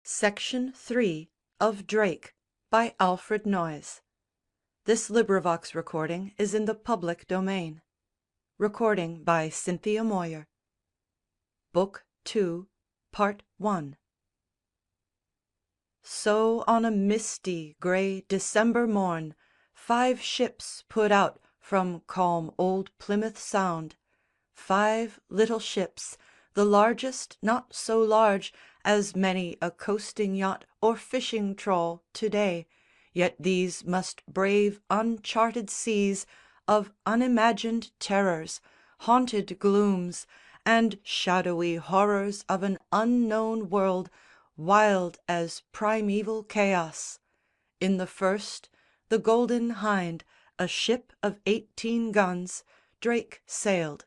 Section 3 of Drake by Alfred Noyes. This recording is in the public domain. Recording by Cynthia Moyer. Book 2, Part 1. So on a misty, grey December morn, 5 ships put out from calm old Plymouth Sound. 5 little ships, the largest not so large as many a coasting yacht or fishing trawl to-day, yet these must brave uncharted seas of unimagined terrors, haunted glooms, and shadowy horrors of an unknown world, wild as primeval chaos. In the first, the Golden Hind, a ship of 18 guns, Drake sailed.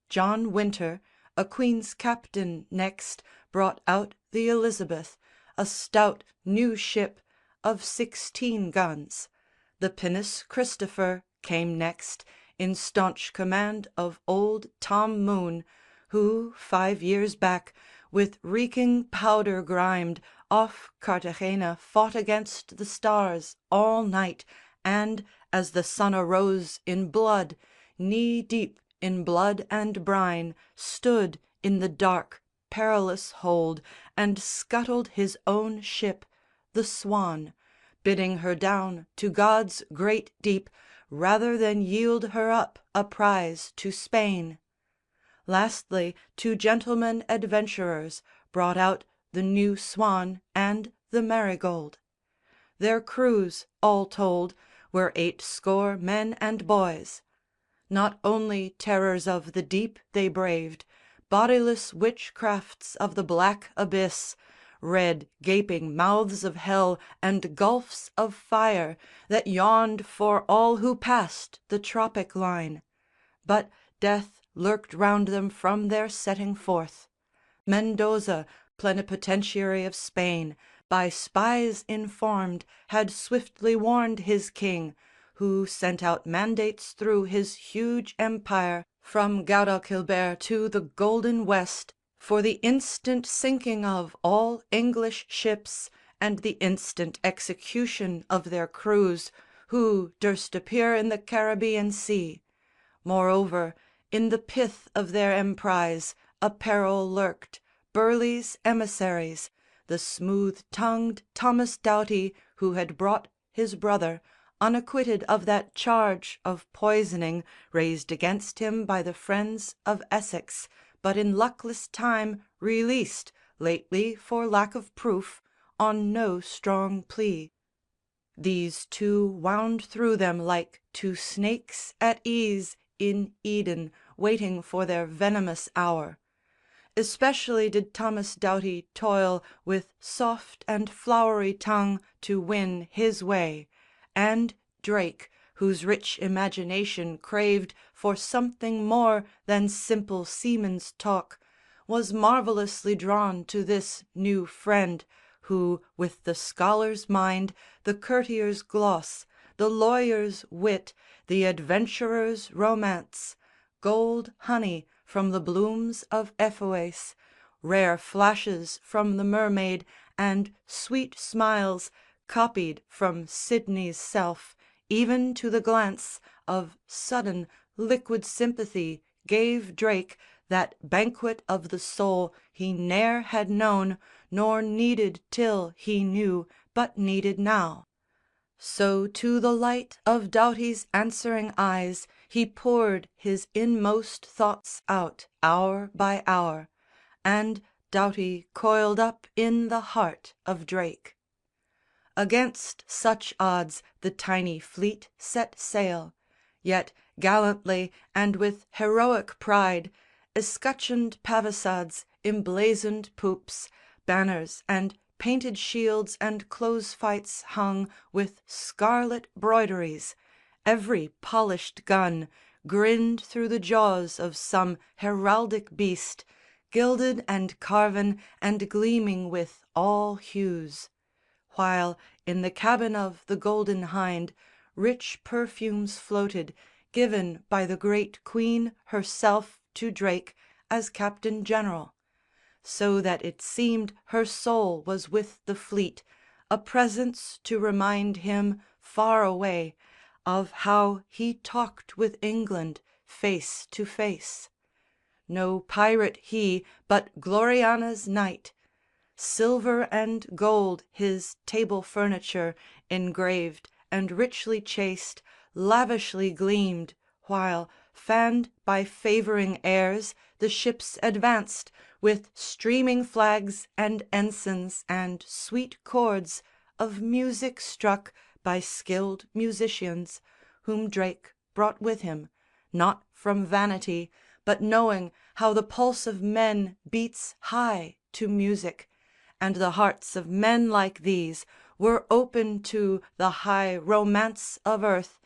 John Winter, a Queen's captain, next brought out the Elizabeth, a stout new ship of 16 guns. The pinnace Christopher came next, in staunch command of old Tom Moone, who 5 years back, with reeking powder grimed, off Cartagena fought against the stars all night, and, as the sun arose in blood, knee-deep in blood and brine, stood in the dark, perilous hold, and scuttled his own ship, the Swan, bidding her down to God's great deep rather than yield her up a prize to Spain. Lastly, 2 gentlemen adventurers brought out the New Swan and the Marigold. Their crews, all told, were 80 men and boys. Not only terrors of the deep they braved, bodiless witchcrafts of the black abyss, red gaping mouths of hell and gulfs of fire that yawned for all who passed the tropic line. But death lurked round them from their setting forth. Mendoza, plenipotentiary of Spain, by spies informed, had swiftly warned his king, who sent out mandates through his huge empire from Guadalquivir to the Golden West, for the instant sinking of all English ships and the instant execution of their crews who durst appear in the Caribbean Sea. Moreover, in the pith of their emprise a peril lurked, Burleigh's emissaries, the smooth-tongued Thomas Doughty, who had brought his brother, unacquitted of that charge of poisoning raised against him by the friends of Essex, but in luckless time released lately for lack of proof, on no strong plea. These 2 wound through them like 2 snakes at ease in Eden waiting for their venomous hour. Especially did Thomas Doughty toil with soft and flowery tongue to win his way, and Drake, whose rich imagination craved for something more than simple seaman's talk, was marvellously drawn to this new friend, who, with the scholar's mind, the courtier's gloss, the lawyer's wit, the adventurer's romance, gold honey from the blooms of Epheues, rare flashes from the mermaid, and sweet smiles copied from Sidney's self, even to the glance of sudden liquid sympathy, gave Drake that banquet of the soul he ne'er had known nor needed till he knew, but needed now. So to the light of Doughty's answering eyes he poured his inmost thoughts out hour by hour, and Doughty coiled up in the heart of Drake. Against such odds the tiny fleet set sail, yet gallantly and with heroic pride, escutcheoned palisades, emblazoned poops, banners and painted shields and close-fights hung with scarlet broideries, every polished gun grinned through the jaws of some heraldic beast, gilded and carven and gleaming with all hues; while in the cabin of the Golden Hind rich perfumes floated, given by the great Queen herself to Drake as Captain General. so that it seemed her soul was with the fleet, a presence to remind him far away of how he talked with England face to face. No pirate he, but Gloriana's knight. Silver and gold his table furniture, engraved and richly chased, lavishly gleamed, while, fanned by favouring airs, the ships advanced, with streaming flags and ensigns and sweet chords of music struck by skilled musicians, whom Drake brought with him, not from vanity, but knowing how the pulse of men beats high to music, and the hearts of men like these were open to the high romance of earth,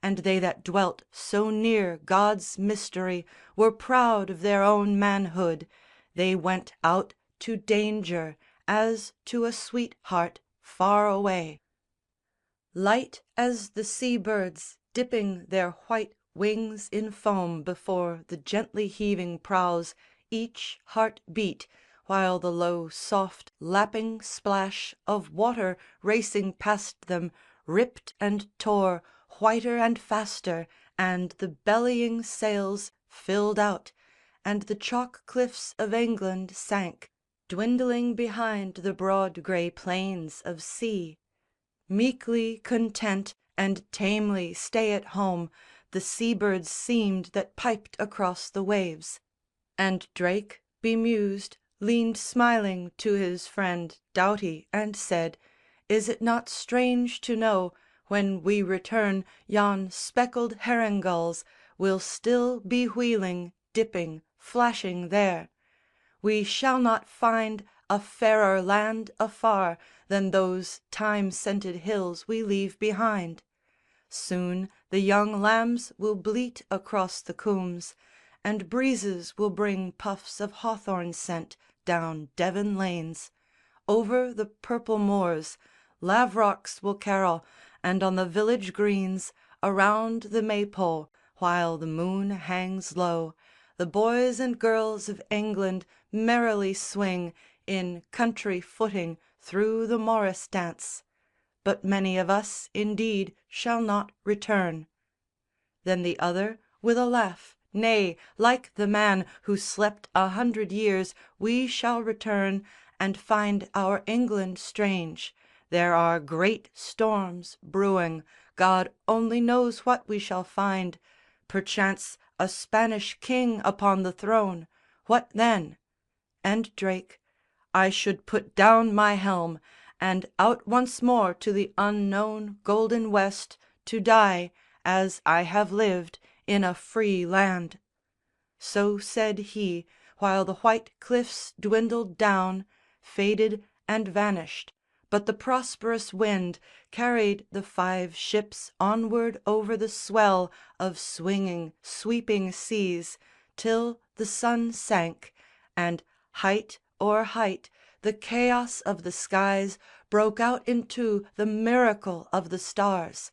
and they that dwelt so near God's mystery were proud of their own manhood. They went out to danger as to a sweetheart far away. Light as the sea birds dipping their white wings in foam before the gently heaving prows, each heart beat, while the low soft lapping splash of water racing past them ripped and tore whiter and faster, and the bellying sails filled out, and the chalk cliffs of England sank, dwindling behind the broad grey plains of sea. Meekly content and tamely stay at home the seabirds seemed that piped across the waves. And Drake, bemused, leaned smiling to his friend Doughty and said, "Is it not strange to know, when we return, yon speckled herring gulls will still be wheeling, dipping, flashing there? We shall not find a fairer land afar than those thyme-scented hills we leave behind. Soon the young lambs will bleat across the coombes, and breezes will bring puffs of hawthorn scent down Devon lanes. Over the purple moors lavrocks will carol, and on the village greens, around the Maypole, while the moon hangs low, the boys and girls of England merrily swing in country footing through the morris dance. But many of us indeed shall not return." Then the other with a laugh, "Nay, like the man Who slept 100 years, we shall return And find our England strange. There are great storms brewing. God only knows what we shall find. Perchance a Spanish king upon the throne. What then?" And Drake, "I should put down my helm And out once more to the unknown golden West To die, as I have lived, in a free land." So said he, while the white cliffs dwindled down, Faded and vanished, but the prosperous wind Carried the 5 ships onward over the swell Of swinging, sweeping seas, till the sun sank, And height o'er height the chaos of the skies Broke out into the miracle of the stars.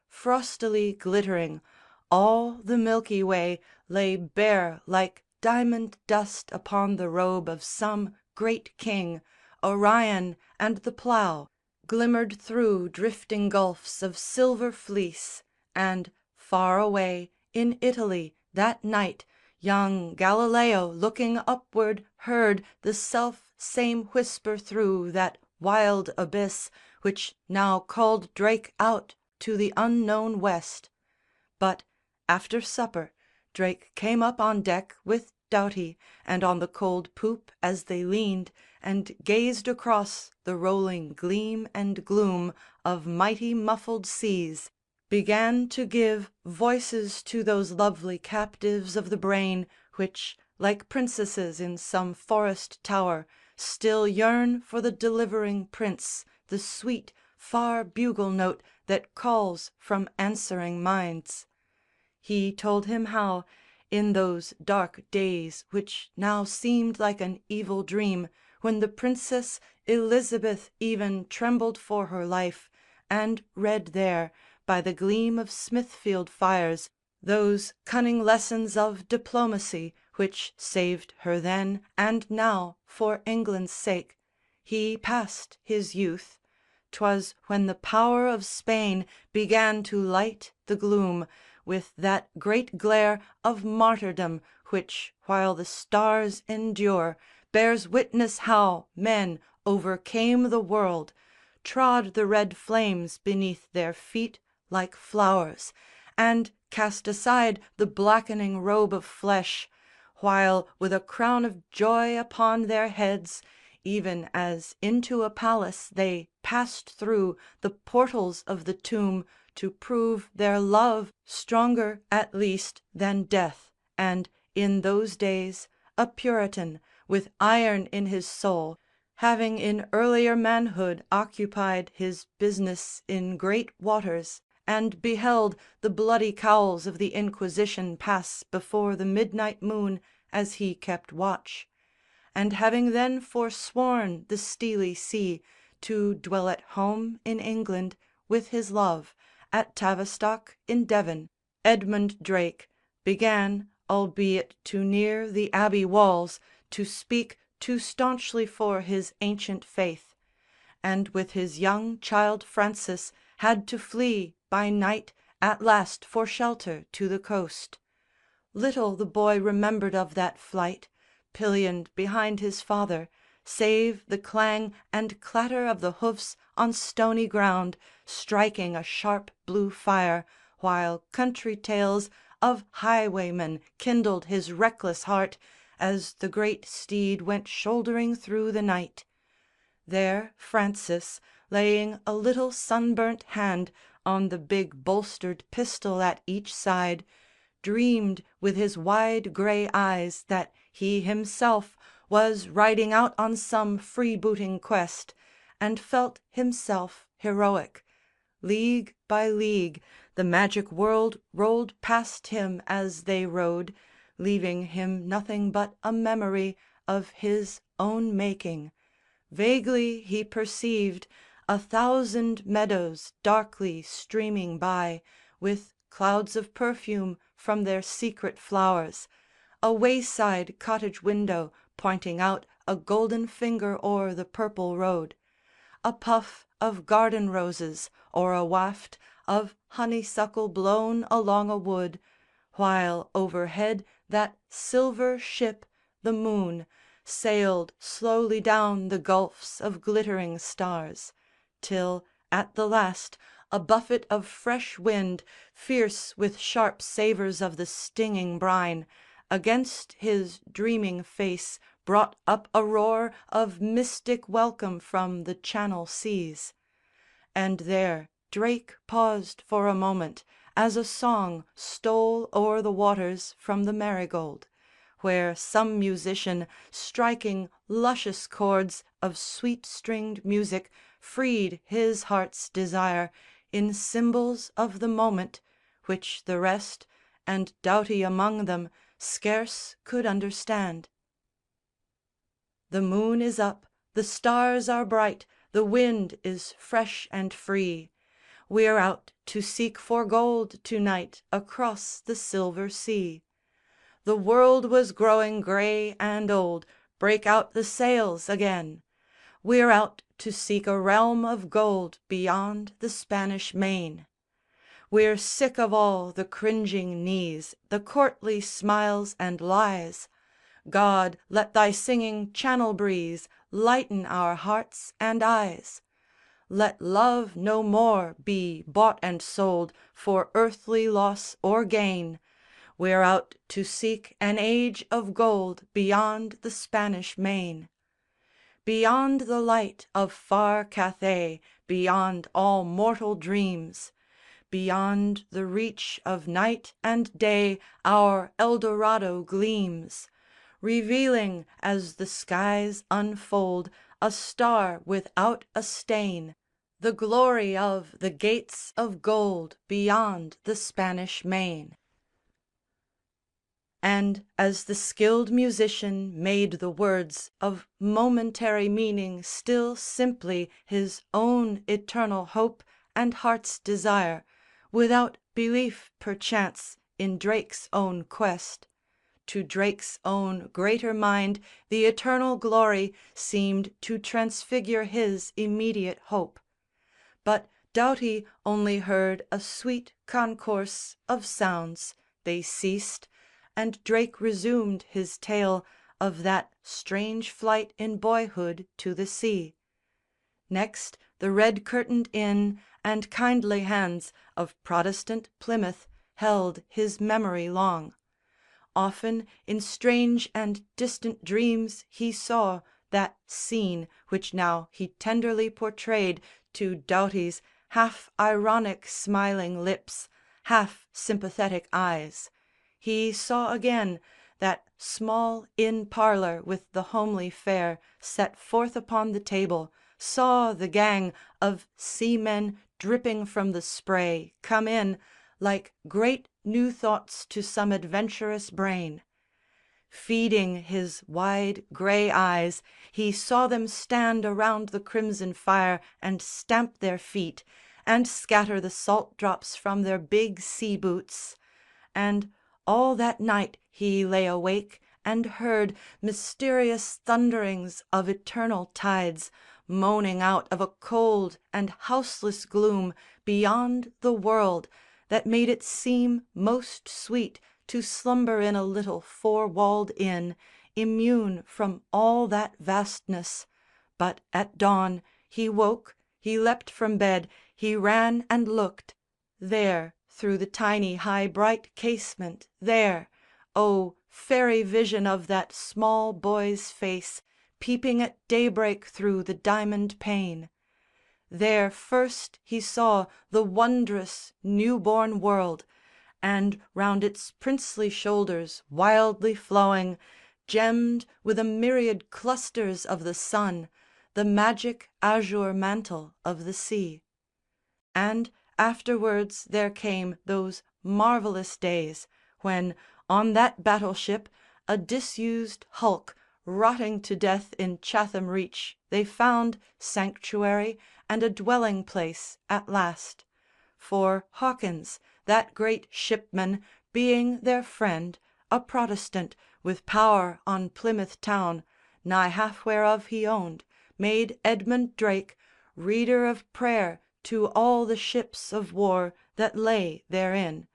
Frostily glittering, all the Milky Way Lay bare like diamond dust upon the robe Of some great king. Orion and the Plough Glimmered through drifting gulfs of silver fleece, And, far away, in Italy, that night Young Galileo looking upward heard The self same whisper through that wild abyss Which now called Drake out to the unknown West. But, after supper, Drake came up on deck With Doughty, and on the cold poop as they leaned And gazed across the rolling gleam and gloom Of mighty muffled seas, began to give Voices to those lovely captives of the brain Which, like princesses in some forest tower, Still yearn for the delivering prince, the sweet Far bugle note that calls from answering minds. He told him how, in those dark days Which now seemed like an evil dream, when the Princess Elizabeth even trembled for her life, And read there, by the gleam of Smithfield fires, Those cunning lessons of diplomacy which saved her then and now for England's sake, he passed his youth. 'Twas when the power of Spain began to light the gloom With that great glare of martyrdom which, while the stars endure, Bears witness how men overcame the world, Trod the red flames beneath their feet like flowers, And cast aside the blackening robe of flesh, While with a crown of joy upon their heads, Even as into a palace they passed through The portals of the tomb to prove their love Stronger at least than death, and in those days A Puritan, with iron in his soul, Having in earlier manhood occupied His business in great waters, and beheld The bloody cowls of the Inquisition pass Before the midnight moon as he kept watch, And having then forsworn the steely sea To dwell at home in England with his love At Tavistock in Devon, Edmund Drake Began, albeit too near the Abbey walls, To speak too staunchly for his ancient faith, And with his young child Francis had to flee By night at last for shelter to the coast. Little the boy remembered of that flight, Pillioned behind his father, save the clang And clatter of the hoofs on stony ground Striking a sharp blue fire, while country tales Of highwaymen kindled his reckless heart As the great steed went shouldering through the night. There Francis, laying a little sunburnt hand On the big bolstered pistol at each side, Dreamed with his wide grey eyes that he himself Was riding out on some freebooting quest, And felt himself heroic. League by league The magic world rolled past him as they rode, Leaving him nothing but a memory Of his own making. Vaguely he perceived 1,000 meadows darkly streaming by With clouds of perfume from their secret flowers, A wayside cottage window pointing out A golden finger o'er the purple road, A puff of garden roses, or a waft Of honeysuckle blown along a wood, While overhead that silver ship, the moon, Sailed slowly down the gulfs of glittering stars, Till at the last a buffet of fresh wind, Fierce with sharp savours of the stinging brine, Against his dreaming face brought up a roar Of mystic welcome from the Channel seas. And there Drake paused for a moment, as a song Stole o'er the waters from the Marygold, Where some musician, striking luscious chords Of sweet stringed music, freed his heart's desire In symbols of the moment, which the rest, And Doughty among them, scarce could understand. The moon is up, the stars are bright, The wind is fresh and free, We're out to seek for gold to night Across the silver sea. The world was growing grey and old, Break out the sails again! We're out to seek a realm of gold Beyond the Spanish Main. We're sick of all the cringing knees, The courtly smiles and lies. God, let thy singing Channel breeze Lighten our hearts and eyes. Let love no more be bought and sold For earthly loss or gain. We're out to seek an age of gold Beyond the Spanish Main. Beyond the light of far Cathay, Beyond all mortal dreams, Beyond the reach of night and day Our Eldorado gleams, Revealing as the skies unfold A star without a stain, The glory of the gates of gold Beyond the Spanish Main. And as the skilled musician made the words Of momentary meaning still simply His own eternal hope and heart's desire, Without belief perchance in Drake's own quest. To Drake's own greater mind the eternal glory seemed to transfigure his immediate hope. But Doughty only heard a sweet concourse of sounds. They ceased, and Drake resumed his tale of that strange flight in boyhood to the sea. Next the red-curtained inn and kindly hands of Protestant Plymouth held his memory long. Often in strange and distant dreams he saw that scene which now he tenderly portrayed to Doughty's half-ironic smiling lips, half-sympathetic eyes. He saw again that small inn parlour with the homely fare set forth upon the table, saw the gang of seamen dripping from the spray come in like great new thoughts to some adventurous brain. Feeding his wide grey eyes, he saw them stand around the crimson fire and stamp their feet and scatter the salt drops from their big sea boots. And all that night he lay awake and heard mysterious thunderings of eternal tides moaning out of a cold and houseless gloom beyond the world that made it seem most sweet to slumber in a little four-walled inn, immune from all that vastness. But at dawn he woke, he leapt from bed, he ran and looked. There, through the tiny high bright casement, there, oh, fairy vision of that small boy's face peeping at daybreak through the diamond pane. There first he saw the wondrous new-born world, and round its princely shoulders wildly flowing, gemmed with a myriad clusters of the sun, the magic azure mantle of the sea. And afterwards there came those marvellous days when, on that battleship, a disused hulk rotting to death in Chatham Reach, they found sanctuary and a dwelling place at last. For Hawkins, that great shipman, being their friend, a Protestant, with power on Plymouth town, nigh half whereof he owned, made Edmund Drake reader of prayer to all the ships of war that lay therein.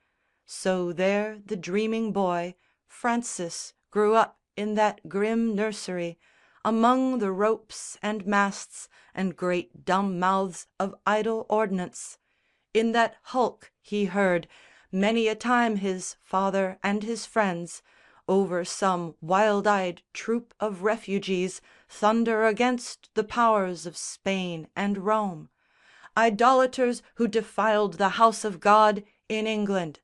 So there the dreaming boy, Francis, grew up in that grim nursery, among the ropes and masts and great dumb mouths of idle ordnance. In that hulk he heard, many a time his father and his friends, over some wild-eyed troop of refugees, thunder against the powers of Spain and Rome, idolaters who defiled the house of God in England.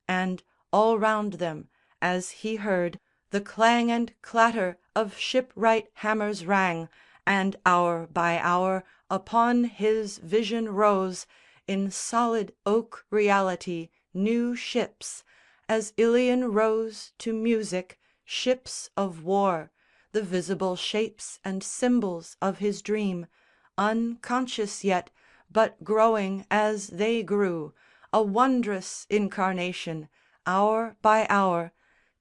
And all round them, as he heard, the clang and clatter of shipwright hammers rang, and hour by hour upon his vision rose, in solid oak reality, new ships, as Ilion rose to music, ships of war, the visible shapes and symbols of his dream, unconscious yet, but growing as they grew, a wondrous incarnation, hour by hour,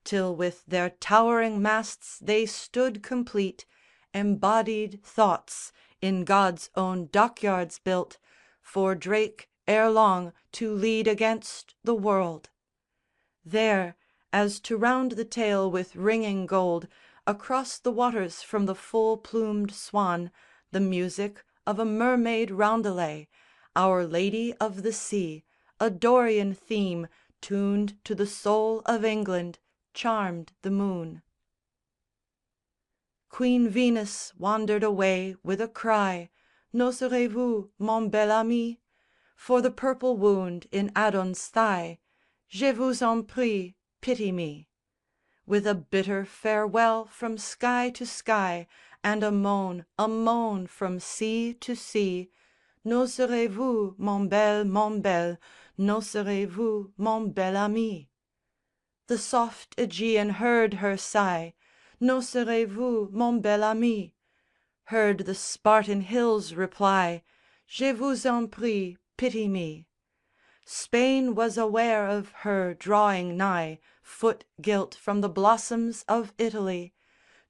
till with their towering masts they stood complete, embodied thoughts, in God's own dockyards built, for Drake ere long to lead against the world. There, as to round the tale with ringing gold, across the waters from the full-plumed Swan, the music of a mermaid roundelay, Our Lady of the Sea, a Dorian theme tuned to the soul of England, charmed the moon. Queen Venus wandered away with a cry, N'oserez-vous, mon bel ami? For the purple wound in Adon's thigh, Je vous en prie, pity me. With a bitter farewell from sky to sky, and a moan from sea to sea, N'oserez-vous, mon bel, N'oserez-vous, mon bel ami? The soft Aegean heard her sigh, N'oserez-vous, mon bel ami? Heard the Spartan hills reply, Je vous en prie, pity me. Spain was aware of her drawing nigh, foot gilt from the blossoms of Italy.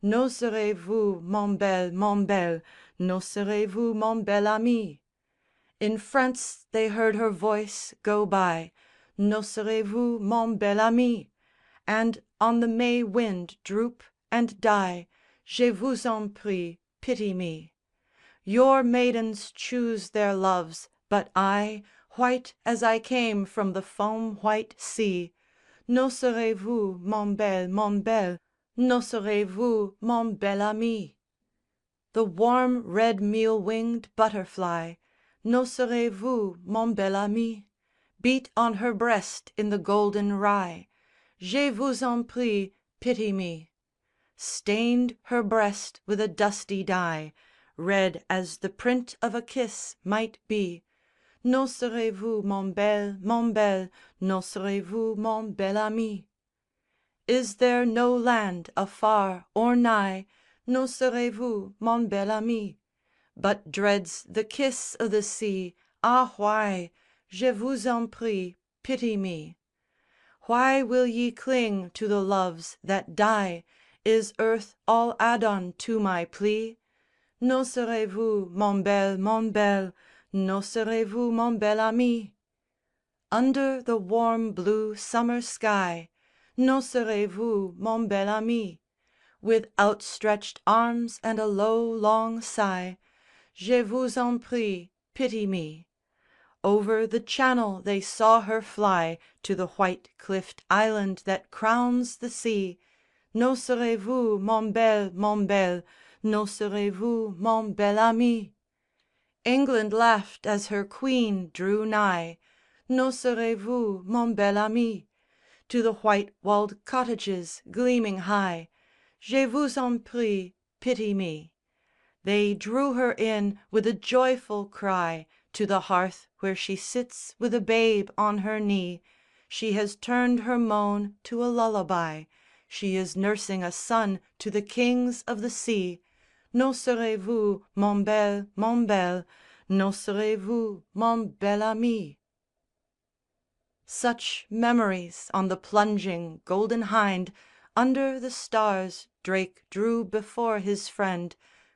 N'oserez-vous, mon bel, n'oserez-vous, mon bel ami? In France they heard her voice go by, N'oserez-vous, mon bel ami? And on the May wind droop and die, Je vous en prie, pity me. Your maidens choose their loves, but I, white as I came from the foam white sea, N'oserez-vous, mon bel, n'oserez-vous, mon bel ami? The warm red meal winged butterfly, N'oserez-vous, mon bel ami? Beat on her breast in the golden rye, Je vous en prie, pity me. Stained her breast with a dusty dye, Red as the print of a kiss might be, N'oserez-vous, mon bel, n'oserez-vous, mon bel ami? Is there no land afar or nigh, N'oserez-vous, mon bel ami? But dreads the kiss o' the sea, ah why, Je vous en prie, pity me. Why will ye cling to the loves that die? Is earth all add-on to my plea? N'oserez-vous, mon bel, n'oserez-vous, mon bel ami? Under the warm blue summer sky, N'oserez-vous, mon bel ami? With outstretched arms and a low long sigh, Je vous en prie, pity me. Over the channel they saw her fly To the white cliffed island that crowns the sea, N'oserez-vous, mon bel, n'oserez-vous, mon bel ami? England laughed as her queen drew nigh, N'oserez-vous, mon bel ami? To the white walled cottages gleaming high, Je vous en prie, pity me. They drew her in with a joyful cry To the hearth where she sits with a babe on her knee. She has turned her moan to a lullaby, She is nursing a son to the kings of the sea, N'oserez-vous, mon bel, n'oserez-vous, mon bel ami? Such memories on the plunging Golden Hynde, Under the stars Drake drew before his friend,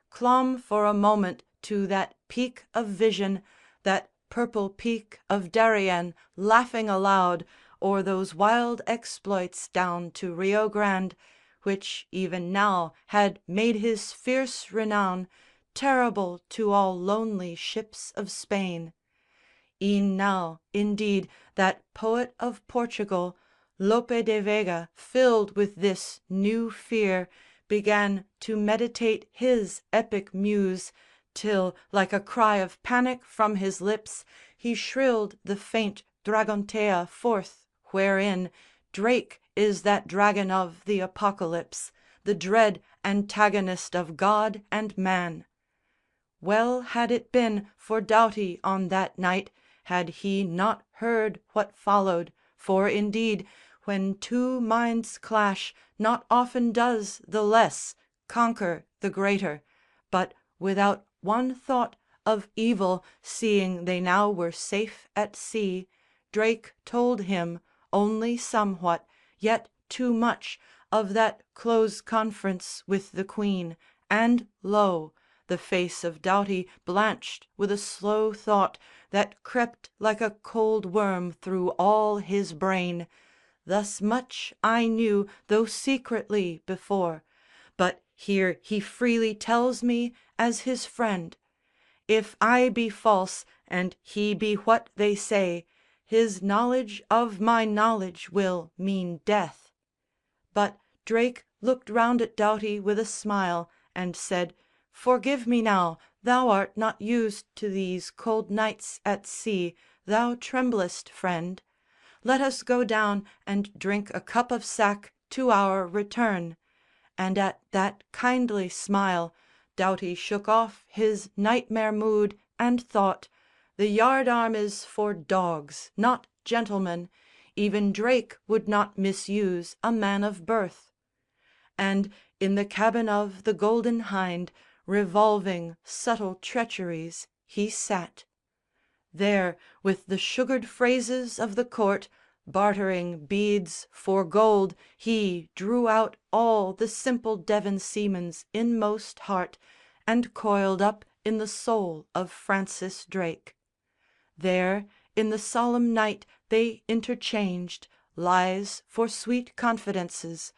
Clomb for a moment to that peak of vision, That purple peak of Darien, laughing aloud O'er those wild exploits down to Rio Grande, Which even now had made his fierce renown Terrible to all lonely ships of Spain. E'en now, indeed, that poet of Portugal, Lope de Vega, filled with this new fear, Began to meditate his epic muse, Till, like a cry of panic from his lips, He shrilled the faint Dragontea forth, wherein Drake is that dragon of the Apocalypse, The dread antagonist of God and man. Well had it been for Doughty on that night Had he not heard what followed, for indeed When two minds clash not often does the less Conquer the greater, but without one thought Of evil, seeing they now were safe at sea, Drake told him, only somewhat, yet too much, Of that close conference with the Queen, and lo, The face of Doughty blanched with a slow thought That crept like a cold worm through all his brain. Thus much I knew, though secretly, before, But here he freely tells me as his friend. If I be false and he be what they say, His knowledge of my knowledge will mean death. But Drake looked round at Doughty with a smile, And said, "Forgive me now, thou art not used To these cold nights at sea, thou tremblest, friend. Let us go down and drink a cup of sack To our return." And at that kindly smile Doughty shook off his nightmare mood and thought, The yardarm is for dogs, not gentlemen. Even Drake would not misuse a man of birth. And in the cabin of the Golden Hynde, Revolving subtle treacheries, he sat. There, with the sugared phrases of the court, bartering beads for gold, he drew out all the simple Devon seaman's inmost heart, and coiled up in the soul of Francis Drake. There, in the solemn night, they interchanged Lies for sweet confidences.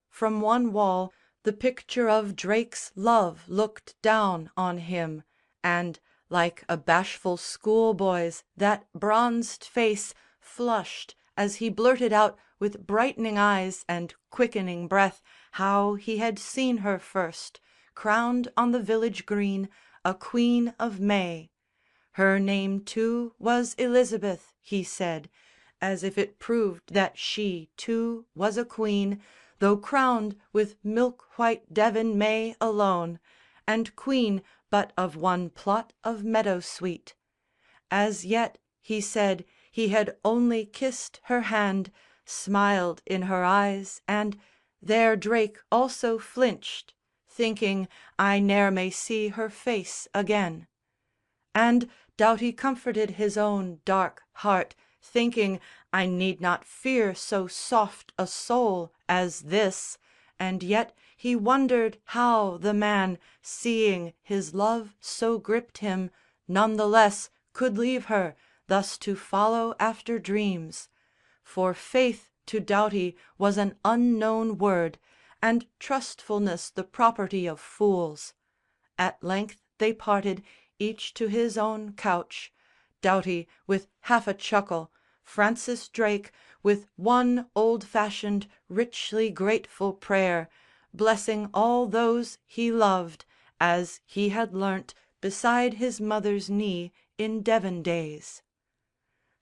From one wall the picture of Drake's love looked down on him, and, like a bashful schoolboy's, that bronzed face Flushed as he blurted out with brightening eyes And quickening breath how he had seen her first, Crowned on the village green, a Queen of May. Her name too was Elizabeth, he said, As if it proved that she too was a queen, Though crowned with milk white Devon May alone, And queen but of one plot of meadow sweet. As yet, he said, he had only kissed her hand, Smiled in her eyes, and there Drake also flinched, Thinking, I ne'er may see her face again. And Doughty comforted his own dark heart, Thinking, I need not fear so soft a soul As this; and yet he wondered how the man, Seeing his love so gripped him, none the less Could leave her, thus to follow after dreams. For faith to Doughty was an unknown word, And trustfulness the property of fools. At length they parted, each to his own couch, Doughty with half a chuckle, Francis Drake With one old fashioned richly grateful prayer, Blessing all those he loved, as he had learnt Beside his mother's knee in Devon days.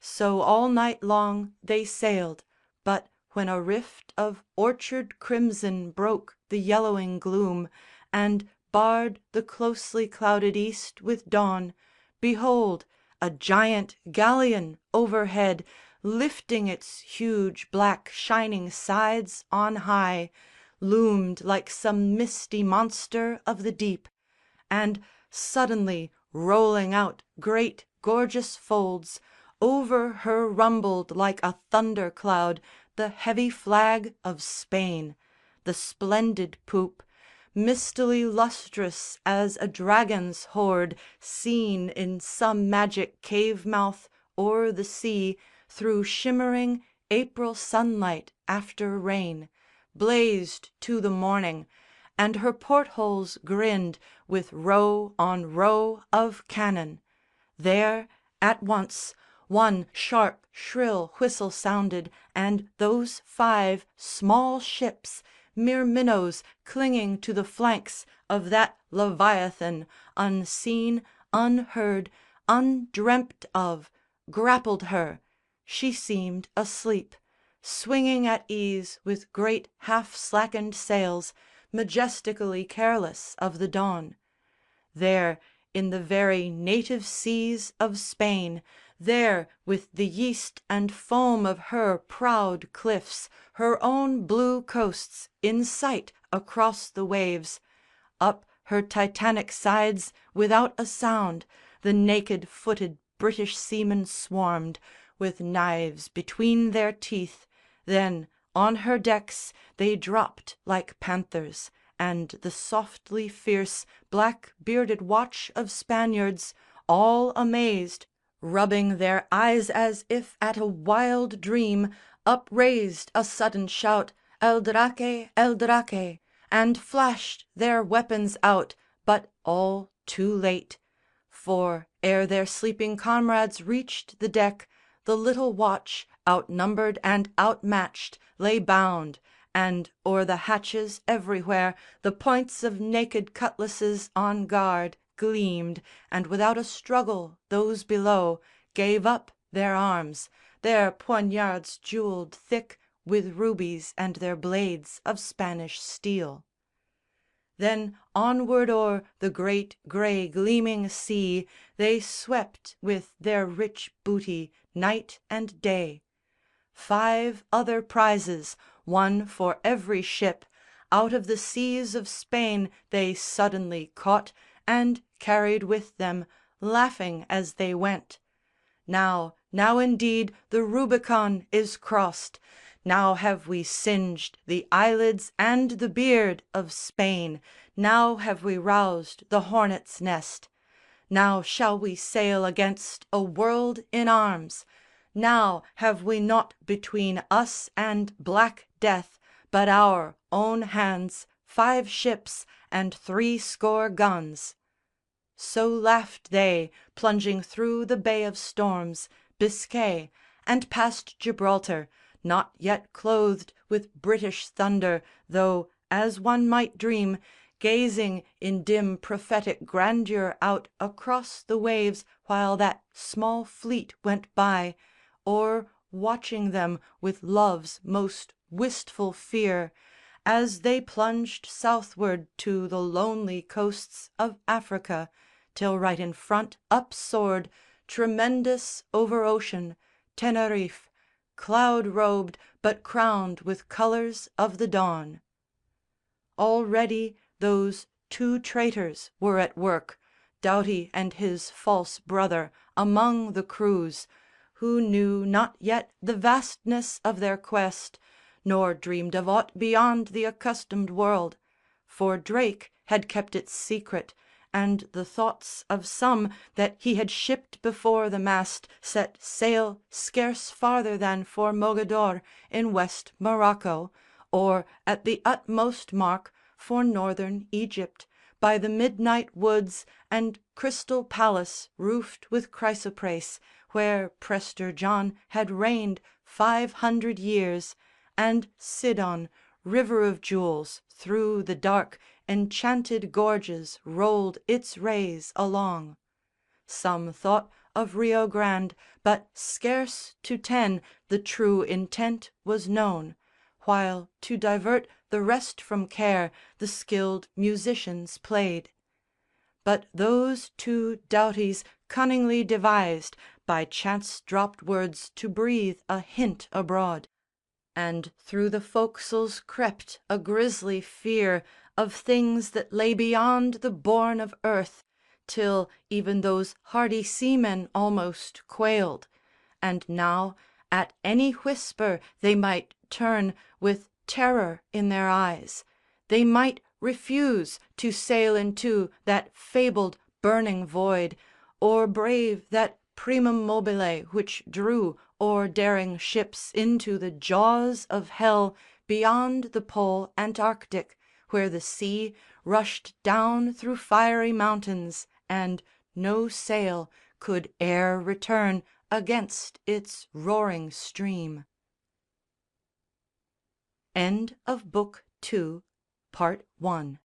So all night long they sailed, but when a rift Of orchard crimson broke the yellowing gloom And barred the closely clouded east with dawn, Behold, a giant galleon overhead, Lifting its huge black shining sides on high, Loomed like some misty monster of the deep, And, suddenly rolling out great gorgeous folds, Over her rumbled like a thunder cloud The heavy flag of Spain, the splendid poop, Mistily lustrous as a dragon's hoard Seen in some magic cave mouth o'er the sea Through shimmering April sunlight after rain, Blazed to the morning, and her portholes grinned With row on row of cannon. There, at once, One sharp shrill whistle sounded, and those five Small ships, mere minnows clinging to the flanks Of that leviathan, unseen, unheard, Undreamt of, grappled her. She seemed asleep, Swinging at ease with great half slackened sails, Majestically careless of the dawn. There, in the very native seas of Spain, There, with the yeast and foam of her proud cliffs, Her own blue coasts in sight across the waves, Up her Titanic sides without a sound The naked footed British seamen swarmed, With knives between their teeth; then, on her decks They dropped like panthers, and the softly fierce Black bearded watch of Spaniards, all amazed, Rubbing their eyes as if at a wild dream, Upraised a sudden shout, El Draque, El Draque, And flashed their weapons out, but all too late; For, ere their sleeping comrades reached the deck, The little watch, outnumbered and outmatched, Lay bound, and o'er the hatches everywhere The points of naked cutlasses on guard Gleamed, and without a struggle those below Gave up their arms, their poignards jewelled thick With rubies and their blades of Spanish steel. Then onward o'er the great grey gleaming sea They swept with their rich booty night and day. 5 other prizes, one for every ship, Out of the seas of Spain they suddenly caught And carried with them, laughing as they went. Now indeed the Rubicon is crossed. Now have we singed the eyelids and the beard of Spain. Now have we roused the hornet's nest. Now shall we sail against a world in arms. Now have we naught between us and black death But our own hands, 5 ships, and 60 guns. So laughed they, plunging through the Bay of Storms, Biscay, and past Gibraltar, not yet clothed With British thunder, though, as one might dream, Gazing in dim prophetic grandeur out Across the waves while that small fleet went by, Or watching them with love's most wistful fear, As they plunged southward to the lonely coasts Of Africa, till right in front upsoared, Tremendous over ocean, Teneriffe, Cloud robed but crowned with colours of the dawn. Already those 2 traitors were at work, Doughty and his false brother, among the crews, Who knew not yet the vastness of their quest, Nor dreamed of aught beyond the accustomed world; For Drake had kept it secret, and the thoughts Of some that he had shipped before the mast Set sail scarce farther than for Mogador In West Morocco, or at the utmost mark For northern Egypt, by the midnight woods And crystal palace roofed with chrysoprase Where Prester John had reigned 500 years, And Sidon, river of jewels, through the dark Enchanted gorges rolled its rays along. Some thought of Rio Grande, but scarce to 10 The true intent was known; while to divert The rest from care the skilled musicians played. But those 2 Doughtys cunningly devised By chance dropped words to breathe a hint abroad, And through the forecastles crept a grisly fear Of things that lay beyond the bourne of earth, Till even those hardy seamen almost quailed, And now at any whisper they might turn With terror in their eyes; they might refuse To sail into that fabled burning void, Or brave that primum mobile which drew O'er daring ships into the jaws of hell Beyond the Pole Antarctic, where the sea Rushed down through fiery mountains, and no sail Could e'er return against its roaring stream. End of Book 2, Part 1.